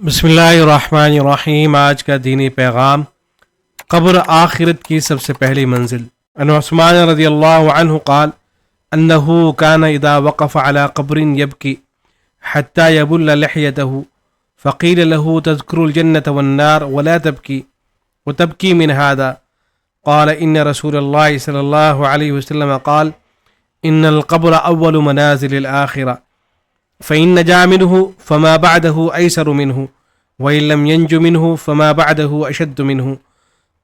बिस्मिल्लाहिर्रहमानिर्रहीम। आज का दीनी पैगाम क़ब्र आखिरत की सबसे पहली मंजिल। अन उस्मान रज़ियल्लाहु अन्हु क़ाल अन्नहु काना इज़ा वक़फ़ अला क़ब्रिन यबकी हत्ता यबुल्ल लिह्यतहु फ़क़ील लहु तज़कुरुल जन्नत वन्नार वला तबकी व तबकी मिन हाज़ा क़ाल इन्न रसूलल्लाहि सल्लल्लाहु अलैहि वसल्लम क़ाल इन्नल क़ब्र अव्वलु मनाज़िलिल आखिरह फ़इन नजा मिन्हु फ़मा बअदहु ऐसरु मिन्हु वइन लम यंजु मिन्हु फ़मा बअदहु अशद्दु मिन्हु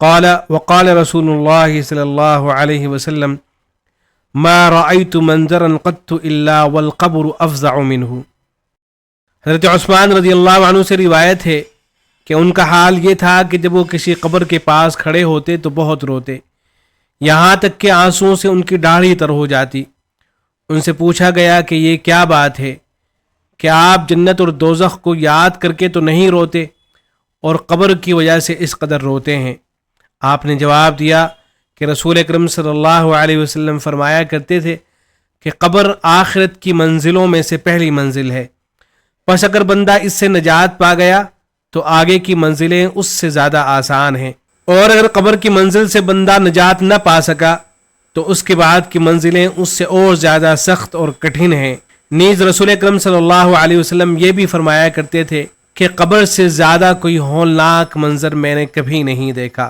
क़ाल वक़ाल रसूलुल्लाहि सल्लल्लाहु अलैहि वसल्लम मा रअयतु मंज़रन क़त्तु इल्ला वल क़ब्रु अफ़ज़अु मिन्हु। हज़रत उस्मान रज़ियल्लाहु अन्हु से रिवायत है कि उनका हाल ये था कि जब वो किसी कब्र के पास खड़े होते तो बहुत रोते, यहाँ तक कि आंसुओं से उनकी दाढ़ी तर हो जाती। उनसे पूछा गया कि ये क्या बात है, क्या आप जन्नत और दोज़ख को याद करके तो नहीं रोते और कब्र की वजह से इस कदर रोते हैं? आपने जवाब दिया कि रसूल अकरम सल्लल्लाहु अलैहि वसल्लम फरमाया करते थे कि कब्र आखिरत की मंजिलों में से पहली मंजिल है, बस अगर बंदा इससे नजात पा गया तो आगे की मंजिलें उससे ज़्यादा आसान हैं, और अगर कब्र की मंजिल से बंदा नजात न पा सका तो उसके बाद की मंजिलें उससे और ज़्यादा सख्त और कठिन हैं। नीज रसूल अकरम सल्लल्लाहु अलैहि वसल्लम ये भी फरमाया करते थे कि कब्र से ज़्यादा कोई हौलनाक मंजर मैंने कभी नहीं देखा।